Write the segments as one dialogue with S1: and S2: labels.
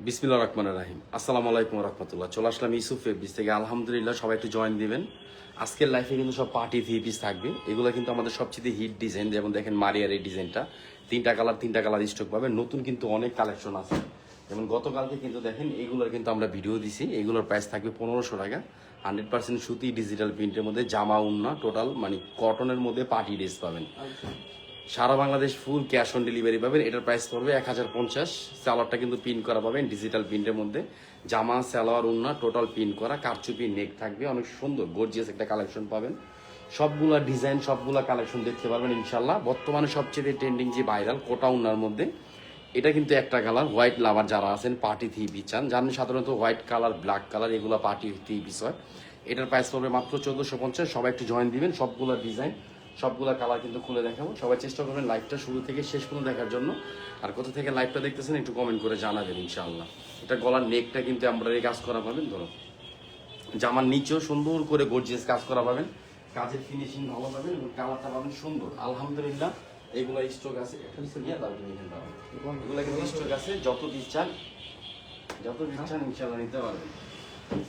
S1: বিসমিল্লাহির রহমানির রহিম। আসসালামু আলাইকুম রহমতুল্লাহ। চলে আসলাম ইউসুফ ফেব্রিক্স থেকে। আলহামদুলিল্লাহ, সবাই একটু জয়েন দিবেন। আজকের লাইফে কিন্তু সব পার্টি থ্রি পিস থাকবে। এগুলো কিন্তু আমাদের সবচেয়ে হিট ডিজাইন। যেমন দেখেন মারিয়ার এই ডিজাইনটা, তিনটা কালার স্টক পাবেন। নতুন কিন্তু অনেক কালেকশন আছে। যেমন গতকালকে কিন্তু দেখেন এগুলোর কিন্তু আমরা ভিডিও দিছি। এগুলোর প্রাইস থাকবে 1500 টাকা। 100% সুতি ডিজিটাল প্রিন্টের মধ্যে জামা উন্না টোটাল মানে কটনের মধ্যে পার্টি ড্রেস পাবেন। সারা Bangladesh full cash on delivery পাবেন। এটার প্রাইস পড়বে 1050। সালোয়ারটা কিন্তু প্রিন্ট করা পাবেন ডিজিটাল প্রিন্টের মধ্যে। জামা সালোয়ার উন্না টোটাল প্রিন্ট করা, কারচুপি নেক থাকবে। অনেক সুন্দর গর্জিয়াস একটা কালেকশন পাবেন। সবগুলা ডিজাইন সবগুলা কালেকশন দেখতে পারবেন ইনশাল্লাহ। বর্তমানে সবচেয়ে ট্রেন্ডিং যে ভাইরাল কোটা উন্নার মধ্যে এটা কিন্তু একটা কালার। হোয়াইট লাভার যারা আছেন পার্টি থ্রি পিস চান, জানেন সাধারণত হোয়াইট কালার ব্ল্যাক কালার এগুলো পার্টি থ্রি পিস হয়। এটার প্রাইস পড়বে মাত্র 1450। সবাই একটু জয়েন দিবেন। সবগুলা ডিজাইন সবগুলা কালার কিন্তু খুলে দেখাবো। সবাই চেষ্টা করবেন লাইভটা শুরু থেকে শেষ পর্যন্ত দেখার জন্য। আর কোথা থেকে লাইভটা দেখতেছেন একটু কমেন্ট করে জানাবেন ইনশাআল্লাহ। এটা গলার নেকটা কিন্তু এমব্রয়ডারি কাজ করা পাবেন। ধরো জামার নিচেও সুন্দর করে গর্জিয়াস কাজ করা পাবেন। কাজের ফিনিশিং ভালো পাবেন এবং কালারটা পাবেন সুন্দর। আলহামদুলিল্লাহ এগুলো স্টক আছে। এগুলো কিন্তু স্টক আছে। যত পিস চান ইনশাআল্লাহ নিতে পারবেন।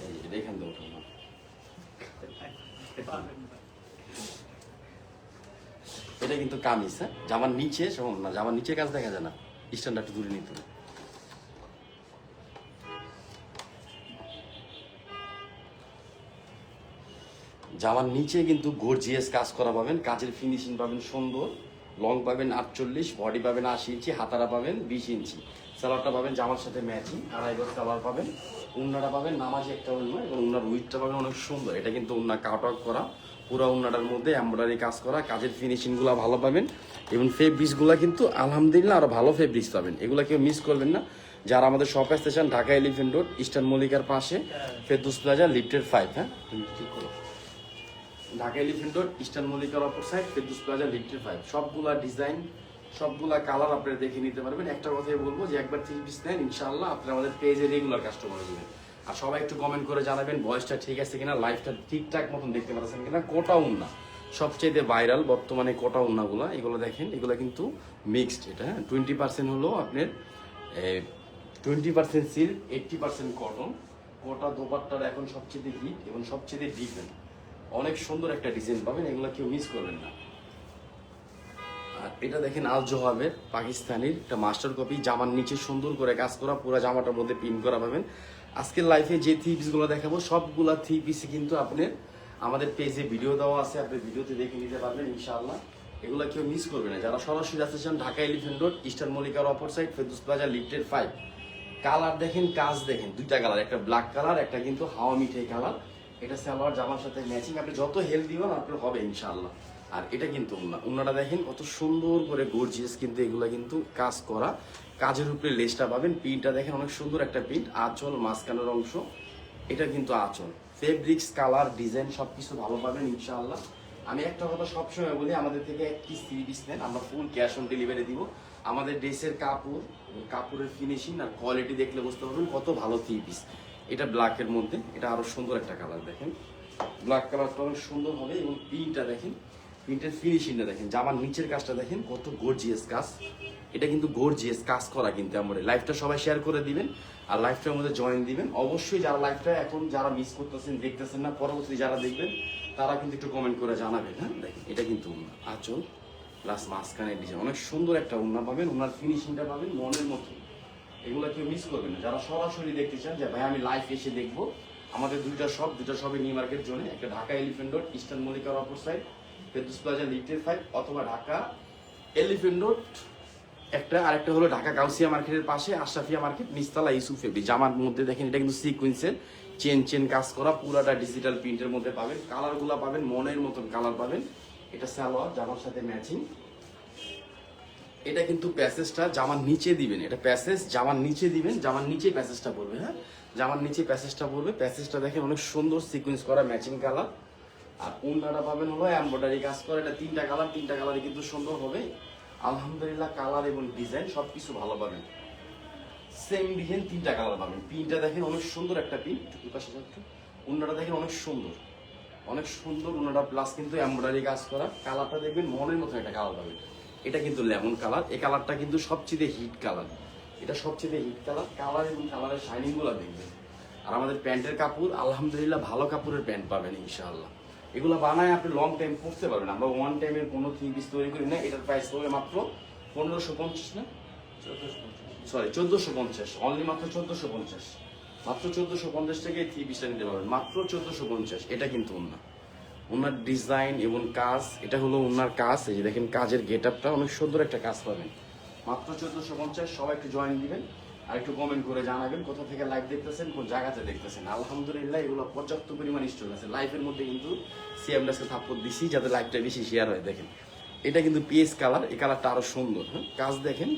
S1: এই দেখেন তো ওঠো না। এটা কিন্তু কামিজ, হ্যাঁ জামার নিচে শোন না, জামার নিচে কাজ দেখা যায় না। স্ট্যান্ডটা একটু দূরে নিতে হবে। জামার নিচে কিন্তু গর্জিয়াস কাজ করা পাবেন। কাজের ফিনিশিং পাবেন সুন্দর। লং পাবেন 48, বডি পাবেন 80 ইঞ্চি, হাতারা পাবেন 20 ইঞ্চি। সালোয়ারটা পাবেন জামার সাথে ম্যাচিং, 2.5 গজ সালোয়ার পাবেন। উন্নাটা পাবেন নামাজি একটা উন্না এবং উন্নার উইথটা পাবেন অনেক সুন্দর। এটা কিন্তু উন্না কাট আউট করা, পুরো উন্নাটার মধ্যে এমব্রয়ডারি কাজ করা। কাজের ফিনিশিংগুলো ভালো পাবেন এবং ফেব্রিক্সগুলো কিন্তু আলহামদুলিল্লাহ আরও ভালো ফেব্রিক্স পাবেন। এগুলো কেউ মিস করবেন না। যারা আমাদের শপ আসতে চান, ঢাকা এলিফেন্ট রোড ইস্টার্ন মল্লিকার পাশে ফেরদৌস প্লাজা লিফটের 5। হ্যাঁ তুমি ঠিক করো। ঢাকা এলিফেন্ট রোড ইস্টার্ন মল্লিকার অপর সাইড ফেরদৌস প্লাজা লিফটের 5। সবগুলা ডিজাইন সবগুলা কালার আপনারা দেখে নিতে পারবেন। একটা কথাই বলবো যে একবার থ্রি পিস নেন ইনশাআল্লাহ আপনারা আমাদের পেজে রেগুলার কাস্টমার হবেন। আর সবাই একটু কমেন্ট করে জানাবেন ভয়েসটা ঠিক আছে কিনা, লাইভটা ঠিকঠাক মতন দেখতে পাচ্ছেন কিনা। কোটা উন্না সবচেয়ে ভাইরাল বর্তমানে কোটা উন্নাগুলো। এগুলো দেখেন, এগুলো কিন্তু মিক্সড। এটা 20% হলো আপনার 20% সিল্ক, 80% কটন। কোটা দোপাট্টার এখন সবচেয়ে হিট এবং সবচেয়ে ডিফারেন্ট। অনেক সুন্দর একটা ডিজাইন পাবেন, এগুলো কেউ মিস করবেন না। আর এটা দেখেন আল জোহাবের পাকিস্তানির একটা মাস্টার কপি। জামার নিচে সুন্দর করে কাজ করা, পুরো জামাটার মধ্যে পিন করা পাবেন। আজকের লাইফে যে থ্রি পিসগুলো দেখাবো সবগুলা থ্রি পিসে কিন্তু আপনার আমাদের পেজে ভিডিও দেওয়া আছে, আপনি ভিডিওতে দেখে নিতে পারবেন ইনশাআল্লাহ। এগুলো কেউ মিস করবে না। যারা সরাসরি আসতে চান, ঢাকা এলিফেন্ট রোড ইস্টার্ন মল্লিকার অপর সাইড ফেরদৌস প্লাজা লিফটের 5। কালার দেখেন, কাজ দেখেন, দুইটা কালার, একটা ব্ল্যাক কালার, একটা কিন্তু হাওয়া মিঠাই কালার। এটা সালোয়ার জামার সাথে ম্যাচিং। আপনি যত হেলথ দিবেন আপনার হবে ইনশাআল্লাহ। আর এটা কিন্তু উন্নাটা দেখেন কত সুন্দর করে গর্জিয়াস, কিন্তু এগুলা কিন্তু কাজ করা। কাজের উপরে লেসটা পাবেন। প্রিন্টটা দেখেন অনেক সুন্দর একটা প্রিন্ট। আঁচল মাঝখানের অংশ, এটা কিন্তু আঁচল। ফেব্রিক্স কালার ডিজাইন সবকিছু ভালো পাবেন ইনশাআল্লাহ। আমি একটা কথা সবসময় বলি, আমাদের থেকে এক পিস থ্রি পিস নেন, আমরা ফুল ক্যাশ অন ডেলিভারি দিব। আমাদের ড্রেসের কাপড়ের ফিনিশিং আর কোয়ালিটি দেখলে বুঝতে পারবেন কত ভালো থ্রি পিস। এটা ব্ল্যাকের মধ্যে, এটা আরো সুন্দর একটা কালার দেখেন। ব্ল্যাক কালারটা অনেক সুন্দর হবে এবং প্রিন্টটা দেখেন, প্রিন্টের ফিনিশিংটা দেখেন, জামার নিচের কাজটা দেখেন কত গর্জিয়াস কাজ। এটা কিন্তু গর্জিয়াস কাজ করা কিন্তু আমরা। লাইভটা সবাই শেয়ার করে দিবেন আর লাইভটার মধ্যে জয়েন দিবেন অবশ্যই। যারা লাইভটা এখন যারা মিস করতেছেন, দেখতেছেন না, পরবর্তী যারা দেখবেন তারা কিন্তু একটু কমেন্ট করে জানাবেন। হ্যাঁ দেখেন, এটা কিন্তু আঁচল প্লাস মাঝখানে ডিজাইন, অনেক সুন্দর একটা উন্না পাবেন। উনার ফিনিশিংটা পাবেন মনের মতো। এগুলো কেউ মিস করবেন না। যারা সরাসরি দেখতে চান যে ভাই আমি লাইভ এসে দেখবো, আমাদের দুইটা শপে নিউ মার্কেট জোনে, একটা ঢাকা এলিফেন্ট রোড ইস্টার্ন মল্লিকার অপর সাইড ফেরদৌস প্লাজা লিফটের 5, অথবা ঢাকা এলিফেন্ট রোড একটা, আরেকটা হলো ঢাকা গাউসিয়া মার্কেটের পাশে আশরাফিয়া মার্কেট নিচতলা ইউসুফ ফেব্রিক্স। জামার মধ্যে দেখেন এটা কিন্তু সিকুয়েন্সের চেন কাজ করা, পুরাটা ডিজিটাল প্রিন্টের মধ্যে পাবেন। কালারগুলো পাবেন মনের মতন কালার পাবেন। এটা সালোয়ার জামার সাথে ম্যাচিং। এটা কিন্তু প্যাসেজটা জামার নিচে দিবেন। এটা প্যাসেজ জামার নিচে দিবেন, জামার নিচে প্যাসেজটা পড়বে। হ্যাঁ জামার নিচে প্যাসেজটা পড়বে। প্যাসেজটা দেখেন অনেক সুন্দর সিকুয়েন্স করা ম্যাচিং কালার। আর উন্নাটা পাবেন হলো এমব্রয়ডারি কাজ করা। এটা তিনটা কালারই কিন্তু সুন্দর হবে আলহামদুলিল্লাহ। কালার এবং ডিজাইন সবকিছু ভালো পাবেন। সেম ডিজাইন তিনটা কালার পাবেন। প্রিন্টটা দেখেন অনেক সুন্দর একটা প্রিন্ট। উন্নাটা দেখেন অনেক সুন্দর উন্নাটা প্লাস কিন্তু এমব্রয়ডারি কাজ করা। কালারটা দেখবেন মনের মতো একটা কালার পাবেন। এটা কিন্তু লেমন কালার। এই কালারটা কিন্তু সবচেয়ে হিট কালার। এটা সবচেয়ে হিট কালার, কালার এবং কালারের শাইনিং গুলা দেখবেন। আর আমাদের প্যান্টের কাপড় আলহামদুলিল্লাহ ভালো কাপড়ের প্যান্ট পাবেন ইনশাআল্লাহ। এগুলো বানায় আপনি লং টাইম পরতে পারবেন। আমরা ওয়ান টাইমের কোনো 3 পিস তৈরি করি না। এটার প্রাইস হবে মাত্র 1550 না, সরি 1450, অনলি মাত্র 1450, মাত্র 1450 টাকায় 3 পিসটা নিতে পারবেন, মাত্র 1450। এটা কিন্তু ওনার ডিজাইন এবং কাজ, এটা হলো ওনার কাজ। এই যে দেখেন কাজের গেট আপটা অনেক সুন্দর একটা কাজ পাবেন, মাত্র 1450। সবাই একটু জয়েন দিবেন আর একটু কমেন্ট করে জানাবেন কোথা থেকে লাইভ দেখতেছেন, কোন জায়গাতে দেখতেছেন। আলহামদুলিল্লাহ এগুলো পর্যাপ্ত পরিমাণ স্টক আছে লাইভের মধ্যে, কিন্তু সিএমডাসকে থাপ্পড় দিছি যাতে লাইভটা বেশি শেয়ার হয়। দেখেন এটা কিন্তু পিএস কালার, এই কালারটা আরো সুন্দর। হ্যাঁ, কাজ দেখেন,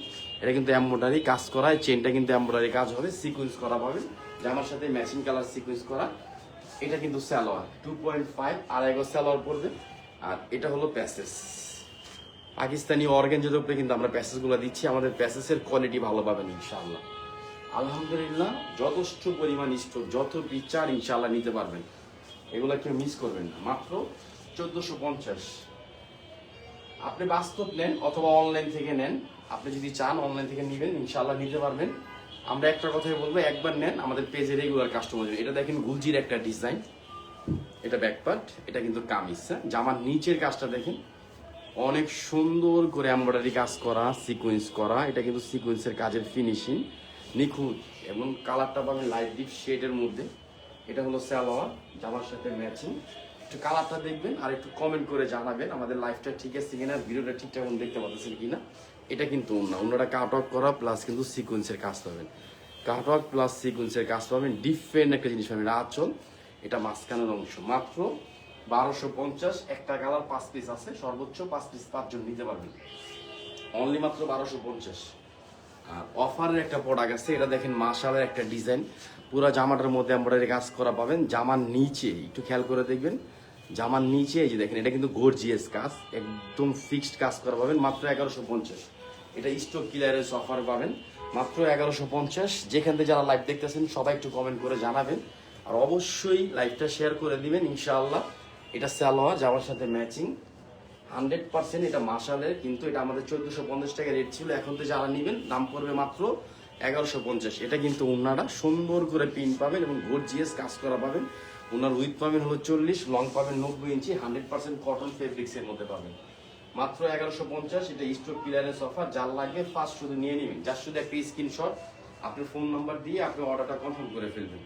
S1: এটা কিন্তু এমব্রয়ডারি কাজ করা, চেনটা কিন্তু এমব্রয়ডারি কাজ হবে, সিকোয়েন্স করা পাবেন জামার সাথে ম্যাচিং কালার সিকোয়েন্স করা। এটা কিন্তু সালোয়ার 2.5 আড়াই গজ সালোয়ার পড়বে। আর এটা হলো প্যাসেজ, পাকিস্তানি অর্গানজার উপরে কিন্তু আমরা প্যাসেজগুলো দিচ্ছি। আমাদের প্যাসেজের কোয়ালিটি ভালো পাবেন ইনশাআল্লাহ। আলহামদুলিল্লাহ যথেষ্ট পরিমাণ স্টক, যত বিচার ইনশাআল্লাহ নিতে পারবেন, এগুলো কেউ মিস করবেন না। মাত্র 1450। আপনি বাস্তব নেন অথবা অনলাইন থেকে নেন, আপনি যদি চান অনলাইন থেকে নেবেন ইনশাআল্লাহ নিতে পারবেন। আমরা একটা কথাই বলবো, একবার নেন আমাদের পেজে রেগুলার কাস্টমার। এটা দেখেন গুলজির একটা ডিজাইন, এটা ব্যাকপার্ট, এটা কিন্তু কামিজ। জামার নিচের কাজটা দেখেন অনেক সুন্দর করে এমব্রয়ডারি কাজ করা, সিকোয়েন্স করা। এটা কিন্তু সিকোয়েন্সের কাজের ফিনিশিং নিখুঁত, এবং কালারটা পাবেন লাইট ডিপ শেডের মধ্যে। এটা হলো সালোয়ার, জামার সাথে ম্যাচিং। একটু কালারটা দেখবেন আর একটু কমেন্ট করে জানাবেন আমাদের লাইফটা ঠিক আছে কিনা, ভিডিওটা ঠিকঠাক দেখতে পাচ্ছেন কিনা। এটা কিন্তু অন্যটা কাট অফ করা প্লাস কিন্তু সিকোয়েন্সের কাজ পাবেন, কাট অফ প্লাস সিকোয়েন্সের কাজ পাবেন। ডিফারেন্ট একটা জিনিস পাবেন। আঁচল, এটা মাঝখানের অংশ, মাত্র 1250। একটা কালার 5 পিস আছে, সর্বোচ্চ 5 পিস 5 জন নিতে পারবেন, অনলি মাত্র 1250। আর অফারের একটা প্রোডাক্ট আছে, এটা দেখেন মাশাআল্লাহ একটা ডিজাইন, পুরো জামাটার মধ্যে এমব্রয়ডারি কাজ করা পাবেন। জামার নিচে একটু খেয়াল করে দেখবেন, জামার নিচে এই যে দেখেন এটা কিন্তু গর্জিয়াস কাজ, একদম ফিক্সড কাজ করা পাবেন, মাত্র 1150। এটা স্টক ক্লিয়ারেন্স অফার পাবেন, মাত্র 1150। যেখান থেকে যারা লাইভ দেখতেছেন সবাই একটু কমেন্ট করে জানাবেন, আর অবশ্যই লাইভটা শেয়ার করে দিবেন ইনশাআল্লাহ। এটা সালোয়ার জামার সাথে ম্যাচিং 100%। এটা মাশালের, কিন্তু এটা আমাদের 1450 টাকা রেট ছিল, এখন তো যারা নেবেন দাম পড়বে মাত্র 1150। এটা কিন্তু ওনারা সুন্দর করে পিন পাবেন এবং গর্জিয়াস কাজ করা পাবেন। ওনার উইথ পাবেন হলো 40, লং পাবেন 90 ইঞ্চি, 100% কটন ফেব্রিক্সের মধ্যে পাবেন, মাত্র 1150। এটা স্টক ক্লিয়ারেন্স অফার, যার লাগবে ফার্স্ট শুধু নিয়ে নেবেন, যার শুধু একটা স্ক্রিনশট আপনার ফোন নাম্বার দিয়ে আপনি অর্ডারটা কনফার্ম করে ফেলবেন।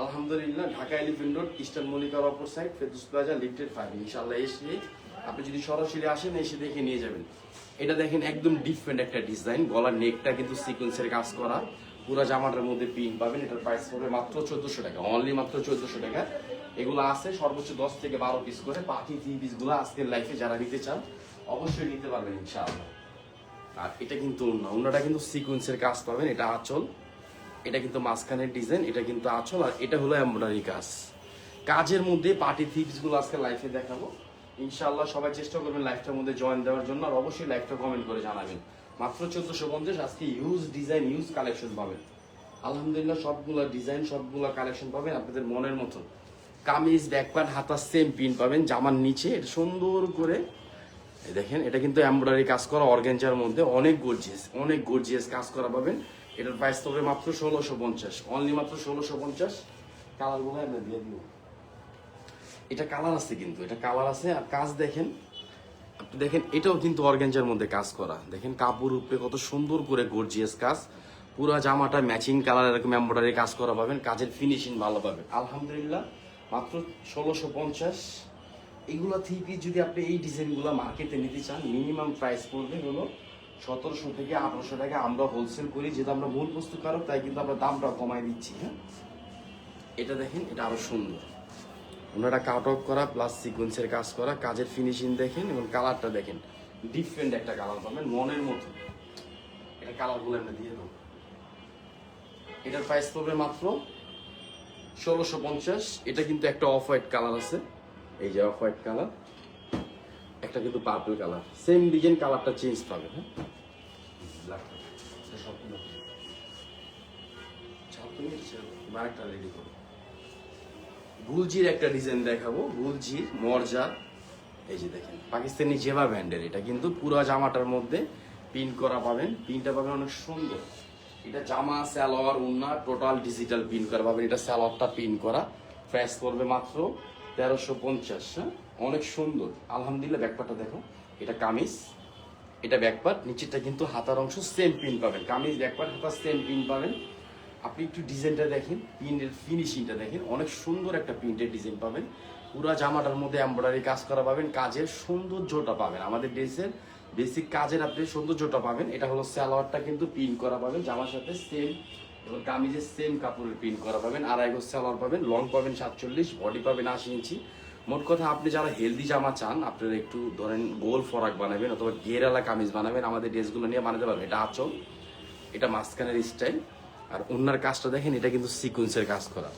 S1: আলহামদুলিল্লাহ ঢাকা এলিফ্যান্ট রোড, ইস্টার্ন মল্লিকার অপর সাইড, ফেরদৌস প্লাজা, লিফটেড 5। ইনশাআল্লাহ এসে আপনি যদি সরাসরি আসেন এসে দেখে নিয়ে যাবেন। এটা দেখেন একদম ডিফারেন্ট একটা ডিজাইন, গলার নেকটা কিন্তু সিকোয়েন্সের কাজ করা, পুরো জামাটার মধ্যে পিন পাবেন। এটার প্রাইস পড়বে মাত্র 1400 টাকা, অনলি মাত্র 1400 টাকা। এগুলো আছে সর্বোচ্চ 10 থেকে 12 পিস করে, বাকি 3 পিসগুলো আজকের লাইফে যারা নিতে চান অবশ্যই নিতে পারবেন ইনশাআল্লাহ। আর এটা কিন্তু অন্যটা কিন্তু সিকোয়েন্সের কাজ পাবেন, এটা আঁচল, এটা কিন্তু মাঝখানের ডিজাইন, এটা কিন্তু আঁচল, আর এটা হলো এমব্রয়ডারি কাজ। কাজের মধ্যে পার্টি থিপসগুলো আজকে লাইফে দেখাবো ইনশাআল্লাহ। সবাই চেষ্টা করবেন লাইফটার মধ্যে জয়েন দেওয়ার জন্য, আর অবশ্যই লাইফটা কমেন্ট করে জানাবেন। মাত্র 1450। আজকে ইউজ ডিজাইন, ইউজ কালেকশন পাবেন আলহামদুলিল্লাহ। সবগুলা ডিজাইন, সবগুলা কালেকশন পাবেন আপনাদের মনের মতো। কামিজ, ব্যাকপার্ট, হাতা সেম পিন পাবেন। জামার নিচে সুন্দর করে দেখেন, এটা কিন্তু এমব্রয়ডারি কাজ করা অর্গানজার মধ্যে, অনেক গর্জিয়াস, অনেক গর্জিয়াস কাজ করা পাবেন। এটার প্রাইস তবে মাত্র 1650, অনলি মাত্র 1650। কালারগুলো আমরা দিয়ে দিব, এটা কালার আছে, কিন্তু এটা কালার আছে। আর কাজ দেখেন, আপনি দেখেন এটাও কিন্তু অর্গানজার মধ্যে কাজ করা, দেখেন কাপড় উপরে কত সুন্দর করে গর্জিয়াস কাজ, পুরো জামাটা ম্যাচিং কালার এরকম এমব্রয়ডারি কাজ করা পাবেন, কাজের ফিনিশিং ভালো পাবেন আলহামদুলিল্লাহ। মাত্র 1650। এগুলো থেকে যদি আপনি এই ডিজাইনগুলো মার্কেটে নিতে চান, মিনিমাম প্রাইস পড়বে হলো 1700 থেকে 1800 টাকা। আমরা হোলসেল করি, যেহেতু আমরা মূল প্রস্তুতকারক, তাই কিন্তু আমরা দামটা কমাই দিচ্ছি। হ্যাঁ, এটা দেখেন, এটা আরো সুন্দর, ওনারা কাট অফ করা প্লাস সিকোয়েন্সের কাজ করা, কাজের ফিনিশিং দেখেন এবং কালারটা দেখেন, ডিফারেন্ট একটা কালার পাবেন মনের মতো। এটা কালারগুলো আমরা দিয়ে দেবো। এটার প্রাইস পড়বে মাত্র 1650। এটা কিন্তু একটা অফ হোয়াইট কালার আছে, এই যে অফ হোয়াইট কালার, একটা কিন্তু পার্পল কালার, সেম ডিজাইন, কালারটা চেঞ্জ পাবে। হ্যাঁ, রেডি করো। গুলজির একটা ডিজাইন দেখাবো, গুলজির মর্জা, এই যে দেখেন পাকিস্তানি জেবা ব্র্যান্ডের। এটা কিন্তু পুরো জামাটার মধ্যে পিন করা পাবেন, পিনটা পাবেন অনেক সুন্দর, এটা জামা সালোয়ার ওড়না টোটাল ডিজিটাল প্রিন্ট করা পাবেন। এটা সালোয়ারটা প্রিন্ট করা, প্রাইস পড়বে মাত্র 1350। হ্যাঁ, অনেক সুন্দর আলহামদুলিল্লাহ। ব্যাকপার্টটা দেখো, এটা কামিজ, এটা ব্যাকপার্ট, নিচেরটা কিন্তু হাতার অংশ সেম প্রিন্ট পাবেন। কামিজ ব্যাকপার্ট হাতা সেম প্রিন্ট পাবেন। আপনি একটু ডিজাইনটা দেখেন, প্রিন্টের ফিনিশিংটা দেখেন, অনেক সুন্দর একটা প্রিন্টের ডিজাইন পাবেন। পুরা জামাটার মধ্যে এমব্রয়ডারি কাজ করা পাবেন, কাজের সৌন্দর্যটা পাবেন। আমাদের ড্রেসের বেসিক কাজের আপনি সৌন্দর্যটা পাবেন। এটা হলো সালোয়ারটা কিন্তু প্রিন্ট করা পাবেন জামার সাথে সেম, এবং কামিজের সেম কাপড়ের প্রিন্ট করা পাবেন। আড়াই গজ সালোয়ার পাবেন, লং পাবেন 47, বডি পাবেন 80 ইঞ্চি। মোট কথা আপনি যারা হেলদি জামা চান, আপনারা একটু ধরেন গোল ফরাক বানাবেন অথবা ঘেরালা কামিজ বানাবেন, আমাদের ড্রেসগুলো নিয়ে বানাতে পারবেন। এটা আঁচল, এটা মাঝখানের স্টাইল, আর ওনার কাজটা দেখেন, এটা কিন্তু সিকোয়েন্সের কাজ করা।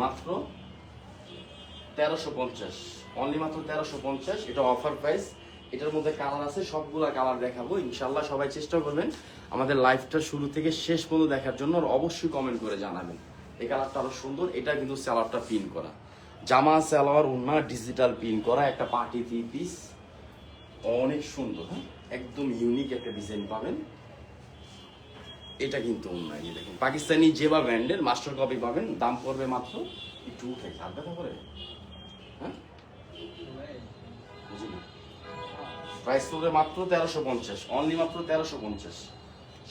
S1: মাত্র 1350, অনলি মাত্র 1350। এটা অফার প্রাইস। এটার মধ্যে কালার আছে, সবগুলা কালার দেখাবো ইনশাল্লাহ। সবাই চেষ্টা করবেন আমাদের লাইফটা শুরু থেকে শেষ পর্যন্ত দেখার জন্য, আর অবশ্যই কমেন্ট করে জানাবেন। এই কালারটা আরো সুন্দর। এটা কিন্তু সালোয়ারটা প্রিন্ট করা, জামা সালোয়ার ওড়না ডিজিটাল প্রিন্ট করা, একটা পার্টি 3 পিস, অনেক সুন্দর। হ্যাঁ, একদম ইউনিক একটা ডিজাইন পাবেন। এটা কিন্তু অন্যায় দেখেন, পাকিস্তানি জেবা ব্র্যান্ডের মাস্টার কপি পাবেন। দাম পড়বে মাত্র, একটু উঠে হাত ব্যথা করে, হ্যাঁ বুঝলি, প্রাইস পড়বে মাত্র 1350, অনলি মাত্র 1350।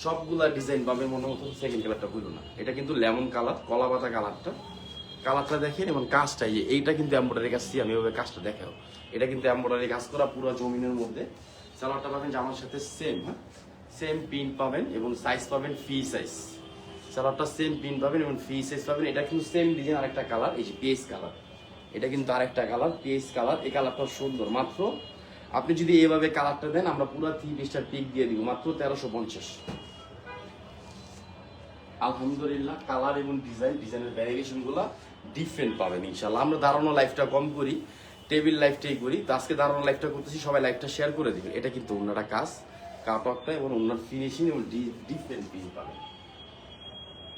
S1: সবগুলা ডিজাইন পাবে মনে মতো। সেকেন্ড কালারটা বুঝলো না, এটা কিন্তু লেমন কালার, কলা পাতা কালারটা। কালারটা দেখেন এবং কাজটা, এইটা কিন্তু এমব্রয়ডারি কাজ, আমি ওইভাবে কাজটা দেখাও। এটা কিন্তু এমব্রয়ডারি কাজ করা পুরো জমিনের মধ্যে। সালোয়ারটা পাবেন জামার সাথে সেম, হ্যাঁ সেম প্রিন্ট পাবেন, এবং সাইজ পাবেন ফ্রি সাইজ। সালোয়ারটা সেম প্রিন্ট পাবেন এবং ফ্রি সাইজ পাবেন। এটা কিন্তু সেম ডিজাইন, আরেকটা কালার, এই যে পেজ কালার, এটা কিন্তু আরেকটা কালার পেজ কালার। এই কালারটা সুন্দর। মাত্র আপনি যদি এইভাবে কালারটা দেন, আমরা পুরো 3 পিসটার পিক দিয়ে দিব মাত্র 1350। আলহামদুলিল্লাহ, কালার এবং ডিজাইনের ভ্যারিয়েশন গুলা ডিফারেন্ট পাবেন ইনশাল্লাহ। আমরা দাঁড়ানো লাইফটা কম করি, টেবিল লাইফটাই করি। তো আজকে দাঁড়ানো লাইফটা করতেছি, সবাই লাইফটা শেয়ার করে দিবেন। এটা কিন্তু ওনারা কাজ, কাটওয়ার্কটা এবং ওনার ফিনিশিং এবং ডিফারেন্ট প্রিন্ট পাবেন।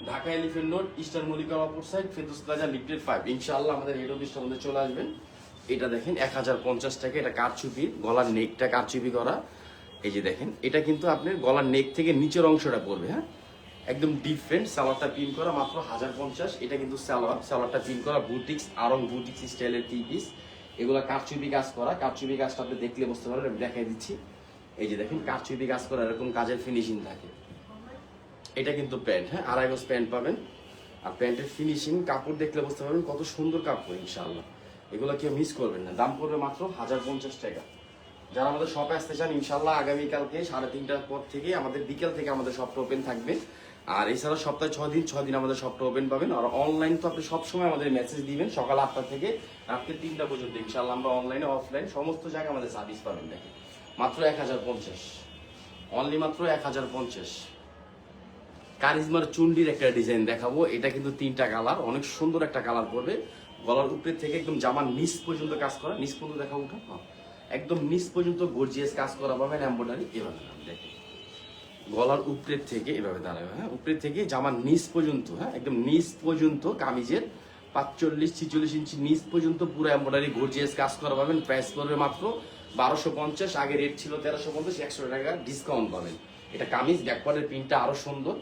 S1: ঢাকা এলিফেন্ট রোড, ইস্টার্ন মল্লিকার অপর সাইড, ফেরদৌস প্লাজা, লিফটেড 5। ইনশাআল্লাহ আমাদের হেড অফিসটার মধ্যে চলে আসবেন। এটা দেখেন 1050 টাকা। এটা কারচুপি, গলার নেকটা কারচুপি করা। এই যে দেখেন, এটা কিন্তু আপনার গলার নেক থেকে নিচের অংশটা পড়বে, হ্যাঁ একদম ডিফারেন্ট। সালোয়ারটা প্রিন্ট করা মাত্র 1050। এটা কিন্তু সালোয়ারটা প্রিন্ট করা বুটিক্স, আরং বুটিক্স স্টাইলের 3 পিস। এগুলা কারচুপি কাজ করা। কারচুপি কাজটা আপনি দেখলে বুঝতে পারবেন, আমি দেখাই দিচ্ছি। এই যে দেখেন, কারচুপি কাজ করা, এরকম কাজের ফিনিশিং থাকে। এটা কিন্তু প্যান্ট, হ্যাঁ আড়াই গজ প্যান্ট পাবেন। আর প্যান্টের ফিনিশিং, কাপড় দেখলে বুঝতে পারবেন কত সুন্দর কাপড় ইনশাআল্লাহ। এগুলো কেউ মিস করবেন না। দাম পড়বে মাত্র 1050 টাকা। যারা আমাদের শপে আসতে চান, ইনশাআল্লাহ আগামীকালকে 3:30টার পর থেকে, আমাদের বিকেল থেকে আমাদের শপটা ওপেন থাকবে। আর এছাড়া সপ্তাহে 6 দিন আমাদের শপটা ওপেন পাবেন। আর অনলাইন তো আপনি সবসময় আমাদের মেসেজ দিবেন, সকাল 8টা থেকে রাত্রে 3টা পর্যন্ত ইনশাআল্লাহ আমরা অনলাইনে অফলাইন সমস্ত জায়গায় আমাদের সার্ভিস পাবেন। দেখেন মাত্র 1050, অনলি মাত্র 1050। কারিজমার চুন্ডির একটা ডিজাইন দেখাবো। এটা কিন্তু 3টা কালার, অনেক সুন্দর একটা কালার পড়বে। গলার উপরের থেকে একদম জামার নিচ পর্যন্ত কাজ করা, নিচ পর্যন্ত দেখাবো, উঠা একদম নিচ পর্যন্ত গর্জিয়াস কাজ করা পাবেন এমব্রয়ডারি। এভাবে দেখেন, গলার উপরের থেকে এভাবে দাঁড়াবে, হ্যাঁ উপরের থেকে জামার নিচ পর্যন্ত, হ্যাঁ একদম নিচ পর্যন্ত কামিজের 45-46 ইঞ্চি নিচ পর্যন্ত পুরো এমব্রয়ডারি গর্জিয়াস কাজ করা পাবেন। প্রাইস পড়বে মাত্র 1250। আগে রেট ছিল 1350, 100 টাকা ডিসকাউন্ট পাবেন। এটা কামিজ, ব্যাকপার্টের প্রিন্টটা আরো সুন্দর।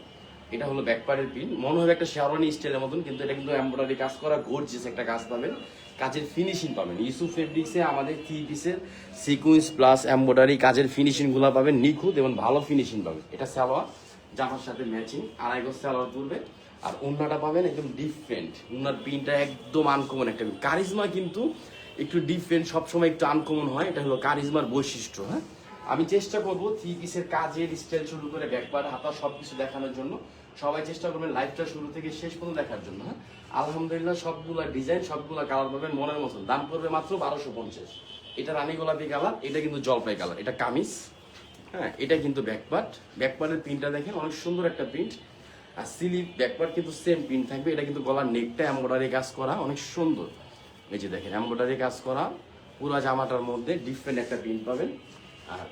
S1: এটা হলো ব্যাকপার্টের প্রিন্ট, মনে হবে একটা শেরওয়ানি স্টাইলের মতন, কিন্তু এটা কিন্তু এমব্রয়ডারি কাজ করা গর্জিয়াস একটা কাজ পাবেন। কাজের ফিনিশিং পাবেন ইউসুফ ফেব্রিক্সে আমাদের 3 পিসের সিকুয়েন্স প্লাস এমব্রয়ডারি কাজের ফিনিশিং গুলা পাবেন নিখুঁত এবং ভালো ফিনিশিং পাবেন। এটা সালোয়ার জামার সাথে ম্যাচিং, আড়াই গজ সালোয়ার পড়বে। আর ওন্নাটা পাবেন একদম ডিফারেন্ট, ওন্নার প্রিন্টটা একদম আনকমন একটা। কারিজমা কিন্তু একটু ডিফারেন্ট, সবসময় একটু আনকমন হয়, এটা হলো কারিজমার বৈশিষ্ট্য। হ্যাঁ আমি চেষ্টা করবো 3 পিসের কাজের স্টাইল শুরু করে ব্যাকপার্ট হাতা সবকিছু দেখানোর জন্য। সবাই চেষ্টা করবেন লাইভটা শুরু থেকে শেষ পর্যন্ত দেখার জন্য। হ্যাঁ আলহামদুলিল্লাহ, সবগুলা ডিজাইন, সবগুলা কালার পাবেন মনের মতন। দাম পড়বে মাত্র 1250। এটা রানী গোলাপি কালার, এটা কিন্তু জলপাই কালার। এটা কামিজ, হ্যাঁ এটা কিন্তু ব্যাকপার্টের প্রিন্টটা দেখেন, অনেক সুন্দর একটা প্রিন্ট। আর স্লিভ ব্যাকপার্ট কিন্তু সেম প্রিন্ট থাকবে। এটা কিন্তু গলার নেকটা এমব্রয়ডারি কাজ করা, অনেক সুন্দর। এই যে দেখেন এমব্রয়ডারি কাজ করা পুরা জামাটার মধ্যে ডিফারেন্ট একটা প্রিন্ট পাবেন। আর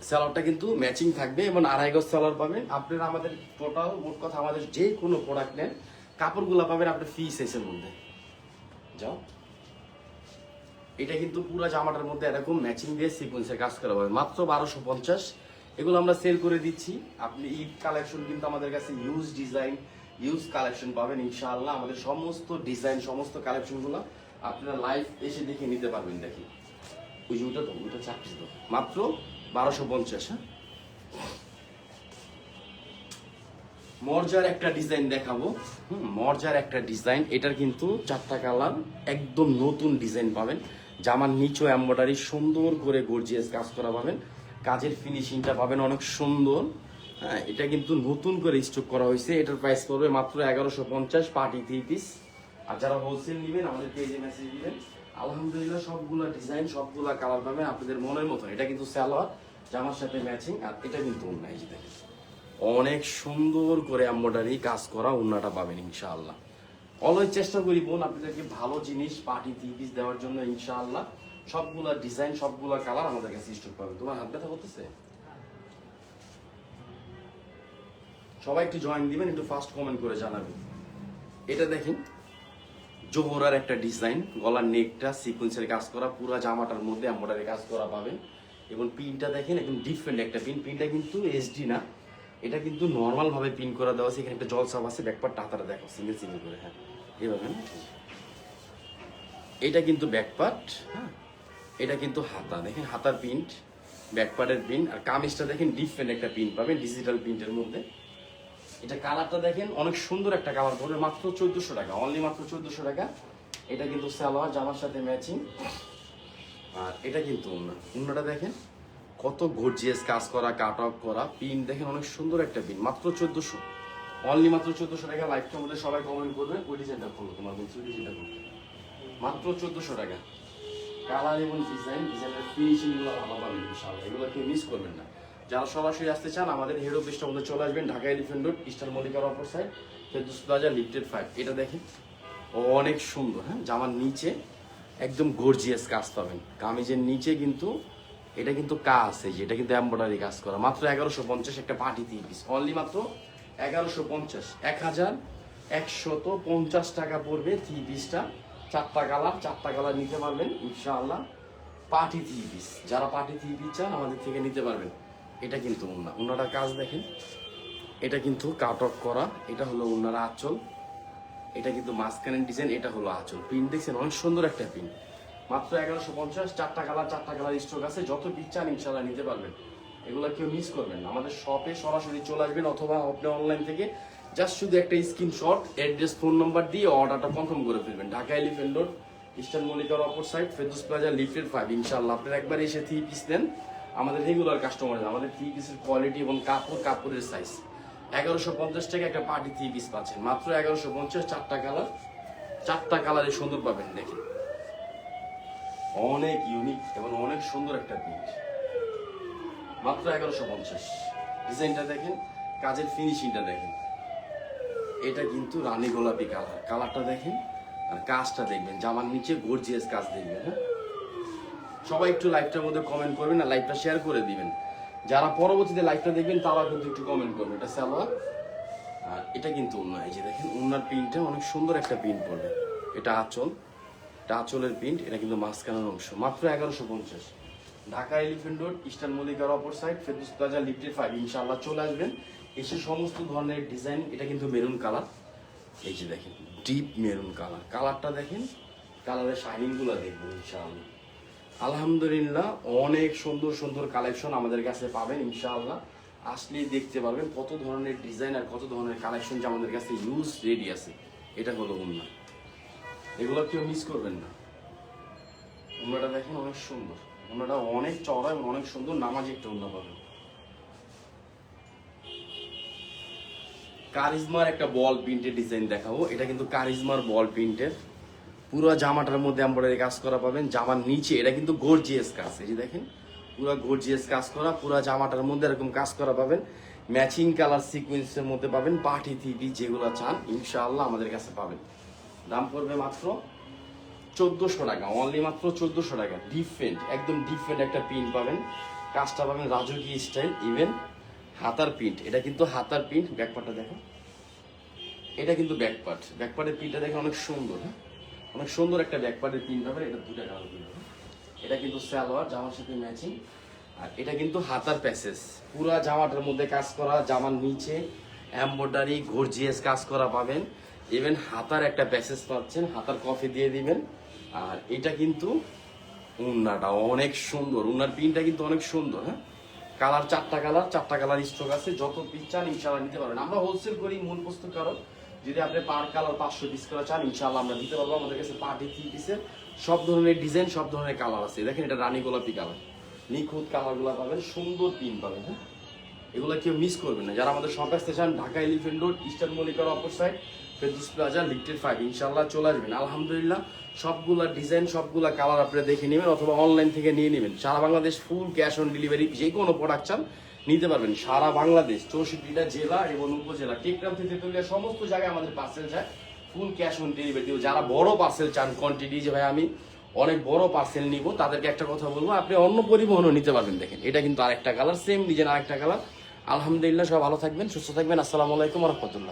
S1: সালোয়ারটা কিন্তু ম্যাচিং থাকবে এবং আড়াই গজ সালোয়ার পাবেন। আপনারা আমাদের টোটাল মোট কথা আমাদের যে কোনো প্রোডাক্ট নেন, কাপড়গুলো পাবেন আপনার ফ্রি সাইজের মধ্যে। যাও, এটা কিন্তু পুরো জামাটার মধ্যে এরকম ম্যাচিং দিয়ে সিকোয়েন্সের কাজ করা হবে। মাত্র 1250। এগুলো আমরা সেল করে দিচ্ছি। আপনি ঈদ কালেকশন কিন্তু আমাদের কাছে ইউজ ডিজাইন ইউজ কালেকশন পাবেন ইনশাআল্লাহ। আমাদের সমস্ত ডিজাইন সমস্ত কালেকশনগুলো আপনারা লাইভ এসে দেখে নিতে পারবেন। দেখি ওই যে ওটা 4 পিস দাও, মাত্র 1250। হ্যাঁ, মর্জার একটা ডিজাইন দেখাবো। মর্জার একটা ডিজাইন, এটার কিন্তু 4টা কালার, একদম নতুন ডিজাইন পাবেন। জামার নিচও এমব্রয়ডারি সুন্দর করে গর্জিয়াস কাজ করা পাবেন, কাজের ফিনিশিংটা পাবেন অনেক সুন্দর। হ্যাঁ, এটা কিন্তু নতুন করে স্টক করা হয়েছে। এটার প্রাইস পড়বে মাত্র 1150 পার্টি 3 পিস। আর যারা হোলসেল নেবেন আমাদের পেজে মেসেজ দিবেন। আলহামদুলিল্লাহ সবগুলা ডিজাইন সবগুলা কালার পাবেন আপনাদের মনের মতন। এটা কিন্তু সালোয়ার জামার সাথে ম্যাচিং, আর এটা কিন্তু ওড়না। এই যে দেখেন অনেক সুন্দর করে এমব্রয়ডারি কাজ করা ওড়নাটা পাবেন ইনশাআল্লাহ। অলওয়েজ চেষ্টা করি বোন আপনাদেরকে ভালো জিনিস পার্টি 3 পিস দেওয়ার জন্য ইনশাআল্লাহ। সবগুলা ডিজাইন সবগুলা কালার আমাদের কাছে স্টক পাবেন। তোমার হাত ব্যথা করতেছে? সবাই একটু জয়েন দিবেন, একটু ফার্স্ট কমেন্ট করে জানাবেন। এটা দেখেন জোহরার একটা ডিজাইন, গলার নেকটা সিকোয়েন্সের কাজ করা, পুরো জামাটার মধ্যে এমব্রয়ডারি কাজ করা পাবেন। এবং পিনটা দেখেন একদম ডিফারেন্ট একটা পিন। পিনটা কিন্তু এসডি না, এটা কিন্তু নর্মাল ভাবে পিন করা দেওয়া আছে। এখানে একটা জলসাপ আছে, ব্যাকপার্ট টাতারা দেখো সিঙ্গেল সিঙ্গেল করে। হ্যাঁ, এইভাবে এটা কিন্তু ব্যাকপার্ট। হ্যাঁ, এটা কিন্তু হাতা, দেখেন হাতার প্রিন্ট, ব্যাকপার্টের প্রিন্ট। আর কামিজটা দেখেন ডিফারেন্ট একটা প্রিন্ট পাবেন ডিজিটাল প্রিন্টের মধ্যে। এটা কালারটা দেখেন অনেক সুন্দর একটা কালার পড়বে মাত্র 1400 টাকা, অনলি মাত্র 1400 টাকা। এটা কিন্তু সালোয়ার জামার সাথে ম্যাচিং। আর এটা কিন্তু ওড়নাটা দেখেন কত গর্জিয়াস কাজ করা, কাট অফ করা, পিন দেখেন অনেক সুন্দর একটা পিন, মাত্র 1400, অনলি মাত্র 1400 টাকা। লাইভটার মধ্যে সবাই কমেন্ট করবে ওই ডিজাইনটা খুলবো, তোমার বলছি ওই ডিজাইনটা খুলবো, মাত্র 1400 টাকা। কালার এবং ডিজাইনের ফিনিশিং গুলো ভালো পাবেন ইনশাআল্লাহ, এগুলো কেউ মিস করবেন না। যারা সরাসরি আসতে চান আমাদের হেড অফিসটার মধ্যে চলে আসবেন, ঢাকা এলিফ্যান্ট রোড, ইস্টার্ন মল্লিকার অপর সাইড, ফেরদৌস প্লাজা, লিফটেড 5। এটা দেখেন অনেক সুন্দর। হ্যাঁ, জামার নিচে একদম গর্জিয়াস কাজ পাবেন, কামিজের নিচে কিন্তু এটা কিন্তু কাজ, এই যে এটা কিন্তু এমব্রয়ডারি কাজ করা, মাত্র 1150 একটা পার্টি 3 পিস, অনলি মাত্র 1150, 1150 টাকা পড়বে 3 পিসটা। 4টা কালার নিতে পারবেন ইনশাআল্লাহ, পার্টি 3 পিস। যারা পার্টি 3 পিস চান আমাদের থেকে নিতে পারবেন। এটা কিন্তু ওড়নাটার কাজ দেখেন, এটা কিন্তু কাট অফ করা, এটা হলো ওড়নার আঁচল, এটা কিন্তু মাঝখানের ডিজাইন, এটা হলো আঁচল। প্রিন্ট দেখছেন অনেক সুন্দর একটা প্রিন্ট, মাত্র 1150। 4টা কালার স্টক আছে, যত পিস চান ইনশাআল্লাহ নিতে পারবেন। এগুলো কেউ মিস করবেন না। আমাদের শপে সরাসরি চলে আসবেন, অথবা আপনি অনলাইন থেকে জাস্ট শুধু একটা স্ক্রিনশট, অ্যাড্রেস, ফোন নাম্বার দিয়ে অর্ডারটা কনফার্ম করে ফেলবেন। ঢাকা এলিফ্যান্ট রোড, ইস্টার্ন মল্লিকার অপর সাইড, ফেরদৌস প্লাজা, লিফটেড 5। ইনশাআল্লাহ আপনারা একবার এসে 3 পিস নেন, আমাদের রেগুলার কাস্টমার। আমাদের 3 পিসের কোয়ালিটি এবং কাপড়ের সাইজ 1150 টাকা একটা পার্টি 3 পিস পাচ্ছেন, মাত্র 1150। 4টা কালারে সুন্দর পাবেন। দেখেন অনেক ইউনিক এবং অনেক সুন্দর একটা প্রিন্ট, মাত্র 1150। ডিজাইনটা দেখেন, কাজের ফিনিশিংটা দেখেন, এটা কিন্তু রানী গোলাপি কালার, কালারটা দেখেন আর কাজটা দেখবেন, জামার নিচে গর্জিয়াস কাজ দেখবেন। হ্যাঁ, সবাই একটু লাইভটার মধ্যে কমেন্ট করবেন আর লাইভটা শেয়ার করে দিবেন। যারা পরবর্তীতে লাইভটা দেখবেন তারা কিন্তু একটু কমেন্ট করবেন। এটা সালোয়ার আর এটা কিন্তু ওড়না। এই যে দেখেন ওড়নার প্রিন্টটা অনেক সুন্দর একটা প্রিন্ট পড়বে, এটা আঁচল, এটা আঁচলের প্রিন্ট, এটা কিন্তু মাঝখানের অংশ, মাত্র 1150। ঢাকা এলিফ্যান্ট রোড, ইস্টার্ন মল্লিকার অপর সাইড, ফেরদৌস প্লাজা, লিফটেড 5। ইনশাআল্লাহ চলে আসবেন, এসে সমস্ত ধরনের ডিজাইন। এটা কিন্তু মেরুন কালার, এই যে দেখেন ডিপ মেরুন কালার, কালারটা দেখেন, কালারের শাইনিং গুলো দেখবেন ইনশাআল্লাহ। আলহামদুলিল্লাহ অনেক সুন্দর সুন্দর কালেকশন আমাদের কাছে পাবেন ইনশাআল্লাহ। আসলেই দেখতে পারবেন কত ধরনের ডিজাইন আর কত ধরনের কালেকশন যে আমাদের কাছে ইউজ রেডি আছে। এটা হলো ওড়না, এগুলো কেউ মিস করবেন না। ওড়নাটা দেখেন অনেক সুন্দর, ওড়নাটা অনেক চওড়া এবং অনেক সুন্দর, নামাজি একটা ওড়না পাবেন। কারিজমার একটা বল প্রিন্টের ডিজাইন দেখাবো, এটা কিন্তু কারিজমার বল প্রিন্টের, পুরো জামাটার মধ্যে এমব্রয়ডারি কাজ করা পাবেন। জামার নিচে এটা কিন্তু গর্জিয়াস কাজ, এই যে দেখেন পুরো গর্জিয়াস কাজ করা, পুরো জামাটার মধ্যে এরকম কাজ করা পাবেন। ম্যাচিং কালার সিকোয়েন্সের মধ্যে পাবেন, পার্টি 3 পিস যেগুলো চান ইনশাআল্লাহ আমাদের কাছে পাবেন। দাম পড়বে মাত্র 1400 টাকা, অনলি মাত্র 1400 টাকা। ডিফারেন্ট, একদম ডিফারেন্ট একটা প্রিন্ট পাবেন, কাজটা পাবেন রাজকীয় স্টাইল। ইভেন হাতার প্রিন্ট, এটা কিন্তু হাতার প্রিন্ট। ব্যাকপার্টটা দেখো, এটা কিন্তু ব্যাকপার্টের প্রিন্টটা দেখেন অনেক সুন্দর। হ্যাঁ, অনেক সুন্দর একটা ব্যাকপার্টের প্রিন্ট পাবেন। এটা 2টা কালার প্রিন্ট হবে। এটা কিন্তু সালোয়ার জামার সাথে ম্যাচিং, আর এটা কিন্তু হাতার প্যাসেজ, পুরা জামাটার মধ্যে কাজ করা, জামার নিচে এমব্রয়ডারি গর্জিয়াস কাজ করা পাবেন। ইভেন হাতার একটা প্যাসেজ পাচ্ছেন, হাতার কফি দিয়ে দিবেন। আর এটা কিন্তু উন্নাটা অনেক সুন্দর, উন্নার পিনটা কিন্তু অনেক সুন্দর। হ্যাঁ, কালার চারটা কালার স্টক আছে, যত পিস চান ইনশাল্লাহ নিতে পারবেন। আমরা হোলসেল করি মূল প্রস্তুতকারক, যদি আপনি পার কালার 500 পিস করে চান ইনশাল্লাহ আমরা দিতে পারবো। আমাদের কাছে পার্টি 3 পিসের সব ধরনের ডিজাইন, সব ধরনের কালার আছে। দেখেন এটা রানী গোলাপি কালার, নিখুঁত কালারগুলো পাবেন, সুন্দর পিন পাবেন। হ্যাঁ, এগুলো কেউ মিস করবেন না। যারা আমাদের শপ আসতে চান, ঢাকা এলিফেন্ট রোড, ইস্টার্ন মল্লিকার অপর সাইড, ফেরদৌস প্লাজা, লিফটের 5, ইনশাল্লাহ চলে আসবেন। আলহামদুলিল্লাহ সবগুলা ডিজাইন, সবগুলা কালার আপনারা দেখে নেবেন অথবা অনলাইন থেকে নিয়ে নেবেন। সারা Bangladesh full cash on delivery, যে কোনো প্রোডাক্ট চান নিতে পারবেন। সারা বাংলাদেশ 64টা জেলা এবং উপজেলা, টেকনাফ থেকে তেতুলিয়া সমস্ত জায়গায় আমাদের পার্সেল যায়, ফুল ক্যাশ অন ডেলিভারি। যারা বড় পার্সেল চান কোয়ান্টিটি, যে ভাই আমি অনেক বড় পার্সেল নিব, তাদেরকে একটা কথা বলবো, আপনি অন্য পরিবহনও নিতে পারবেন। দেখেন এটা কিন্তু আরেকটা কালার, সেম ডিজাইন আরেকটা কালার। আলহামদুলিল্লাহ সবাই ভালো থাকবেন, সুস্থ থাকবেন। আসসালামু আলাইকুম ওয়া রাহমাতুল্লাহ।